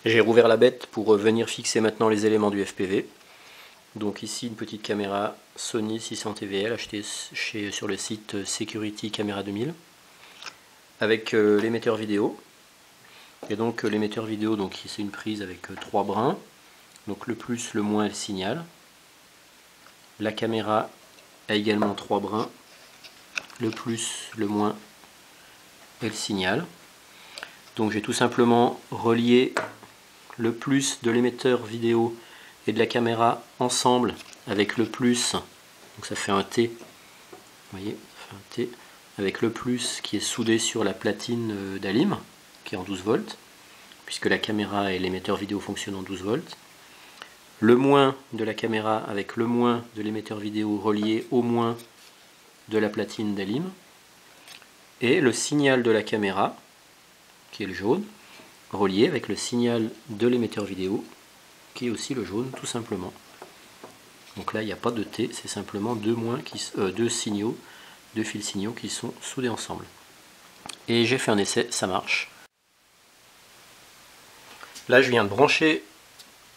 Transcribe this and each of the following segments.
J'ai rouvert la bête pour venir fixer maintenant les éléments du FPV. Donc ici une petite caméra Sony 600 TVL achetée sur le site Security Camera 2000 avec l'émetteur vidéo. Et donc l'émetteur vidéo, donc c'est une prise avec 3 brins. Donc le plus, le moins, elle signale. La caméra a également 3 brins. Le plus, le moins, elle signale. Donc j'ai tout simplement relié le plus de l'émetteur vidéo et de la caméra ensemble avec le plus, donc ça fait un T, vous voyez, ça fait un T, avec le plus qui est soudé sur la platine d'Alim, qui est en 12 volts, puisque la caméra et l'émetteur vidéo fonctionnent en 12 volts. Le moins de la caméra avec le moins de l'émetteur vidéo relié au moins de la platine d'Alim. Et le signal de la caméra, qui est le jaune, relié avec le signal de l'émetteur vidéo, qui est aussi le jaune, tout simplement. Donc là, il n'y a pas de T, c'est simplement deux signaux, deux fils signaux qui sont soudés ensemble. Et j'ai fait un essai, ça marche. Là, je viens de brancher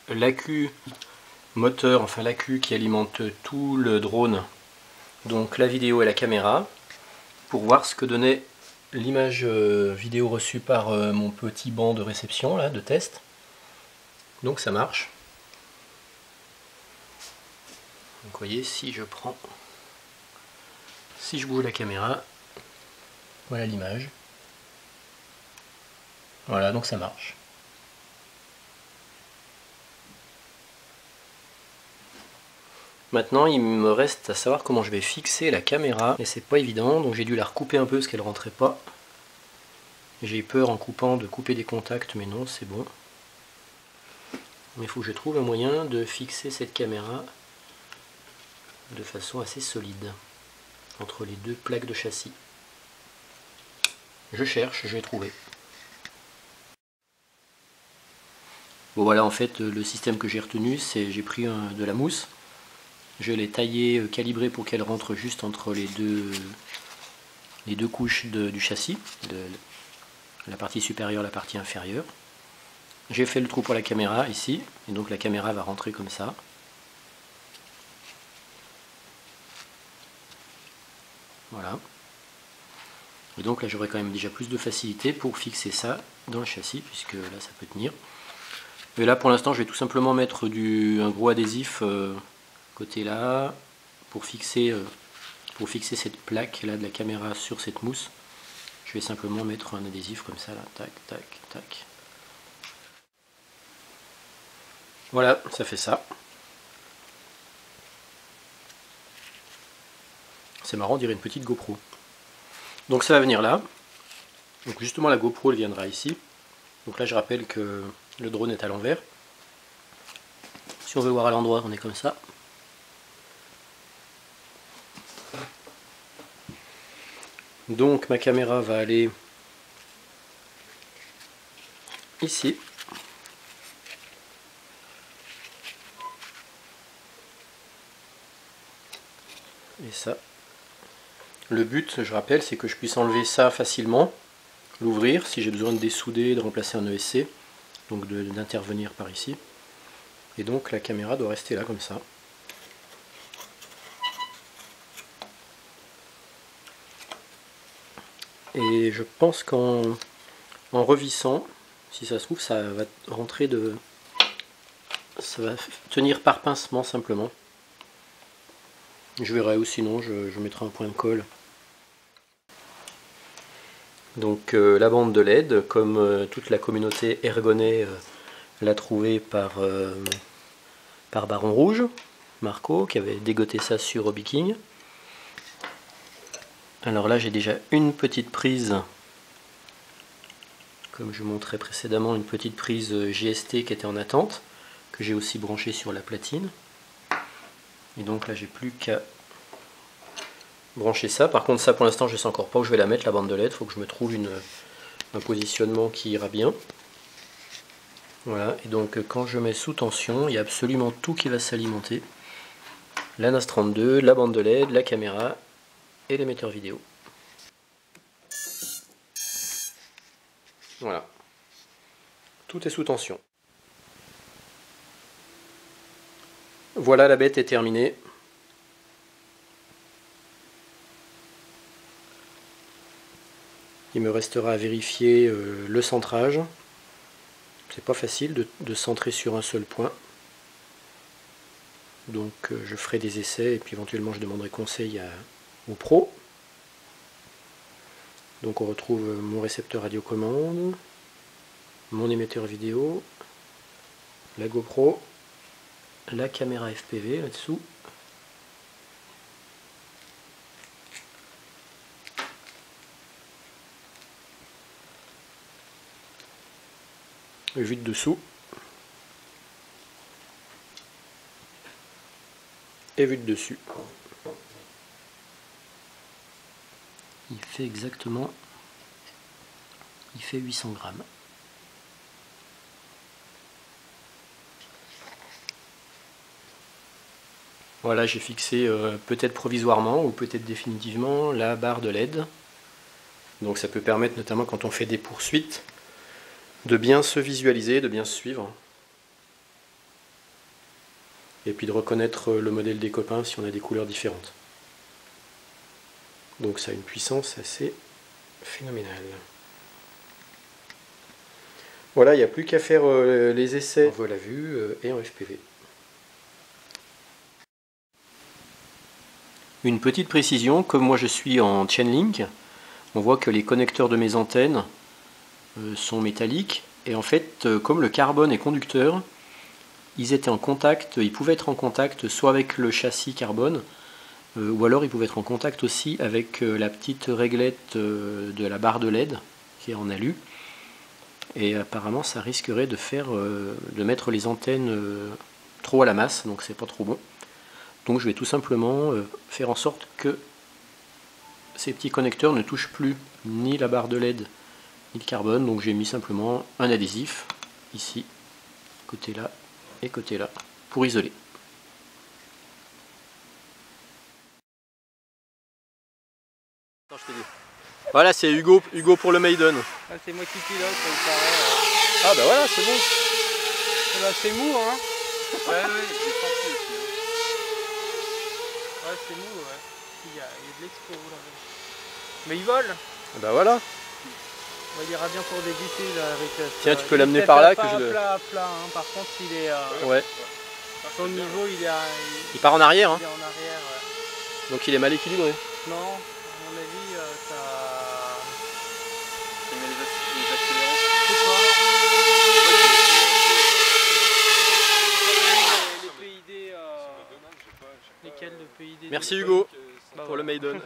l'accu moteur, enfin l'accu qui alimente tout le drone, donc la vidéo et la caméra, pour voir ce que donnait l'image vidéo reçue par mon petit banc de réception, là, de test. Donc ça marche. Donc vous voyez, si je bouge la caméra, voilà l'image. Voilà, donc ça marche. Maintenant, il me reste à savoir comment je vais fixer la caméra, et c'est pas évident, donc j'ai dû la recouper un peu parce qu'elle rentrait pas. J'ai eu peur en coupant de couper des contacts, mais non, c'est bon. Mais il faut que je trouve un moyen de fixer cette caméra de façon assez solide entre les deux plaques de châssis. Je cherche, je vais trouver. Bon voilà, en fait le système que j'ai retenu, c'est j'ai pris de la mousse, je l'ai taillé, calibré pour qu'elle rentre juste entre les deux couches du châssis, la partie supérieure, la partie inférieure. J'ai fait le trou pour la caméra ici, et donc la caméra va rentrer comme ça. Voilà. Et donc là j'aurai quand même déjà plus de facilité pour fixer ça dans le châssis, puisque là ça peut tenir. Et là pour l'instant je vais tout simplement mettre un gros adhésif côté là, pour fixer cette plaque là de la caméra sur cette mousse. Je vais simplement mettre un adhésif comme ça là, tac, tac, tac. Voilà, ça fait ça. C'est marrant, on dirait une petite GoPro. Donc ça va venir là. Donc justement la GoPro elle viendra ici. Donc là je rappelle que le drone est à l'envers. Si on veut voir à l'endroit, on est comme ça. Donc ma caméra va aller ici. Et ça. Le but, je rappelle, c'est que je puisse enlever ça facilement, l'ouvrir si j'ai besoin de dessouder, de remplacer un ESC, donc d'intervenir par ici. Et donc la caméra doit rester là comme ça. Et je pense qu'en revissant, si ça se trouve, ça va rentrer ça va tenir par pincement simplement. Je verrai, ou sinon je mettrai un point de colle. Donc la bande de LED, comme toute la communauté ergonais l'a trouvée par Baron Rouge, Marco, qui avait dégoté ça sur Hobby King. Alors là j'ai déjà une petite prise, comme je montrais précédemment, une petite prise GST qui était en attente, que j'ai aussi branchée sur la platine. Et donc là j'ai plus qu'à brancher ça. Par contre ça pour l'instant je ne sais encore pas où je vais la mettre, la bande de LED, il faut que je me trouve un positionnement qui ira bien. Voilà, et donc quand je mets sous tension, il y a absolument tout qui va s'alimenter. La NAS 32, la bande de LED, la caméra et l'émetteur vidéo. Voilà. Tout est sous tension. Voilà, la bête est terminée. Il me restera à vérifier le centrage. C'est pas facile de centrer sur un seul point. Donc je ferai des essais et puis éventuellement je demanderai conseil aux pros. Donc on retrouve mon récepteur radiocommande, mon émetteur vidéo, la GoPro, la caméra FPV là-dessous. Vue de dessous. Et vue de dessus. Il fait exactement, il fait 800 grammes. Voilà, j'ai fixé peut-être provisoirement ou peut-être définitivement la barre de LED. Donc ça peut permettre notamment quand on fait des poursuites de bien se visualiser, de bien se suivre. Et puis de reconnaître le modèle des copains si on a des couleurs différentes. Donc ça a une puissance assez phénoménale. Voilà, il n'y a plus qu'à faire les essais en vol à vue et en FPV. Une petite précision, comme moi je suis en chain-link, on voit que les connecteurs de mes antennes sont métalliques. Et en fait, comme le carbone est conducteur, ils pouvaient être en contact soit avec le châssis carbone, ou alors ils pouvaient être en contact aussi avec la petite réglette de la barre de LED qui est en alu. Et apparemment ça risquerait de mettre les antennes trop à la masse, donc c'est pas trop bon. Donc je vais tout simplement faire en sorte que ces petits connecteurs ne touchent plus ni la barre de LED ni le carbone. Donc j'ai mis simplement un adhésif ici, côté là et côté là, pour isoler. Voilà, c'est Hugo pour le Maiden. Ah, c'est moi qui pilote, ça me paraît. Ah bah voilà, c'est bon. Ah bah, c'est mou, hein. Ouais, j'ai senti aussi. Ouais, c'est mou, ouais. Il y a de l'expo là. Mais il vole. Bah voilà. Ouais, il ira bien pour débuter là avec. Tiens, tu peux l'amener par là que je le. Plat, hein. Par contre, il est. Ouais. Son niveau, Il part en arrière. Hein. Il est en arrière. Ouais. Donc il est mal équilibré. Non, à mon avis, ça. Il met les accélérants. C'est quoi les PID. Lesquels de PID? Merci Hugo pour le Maiden.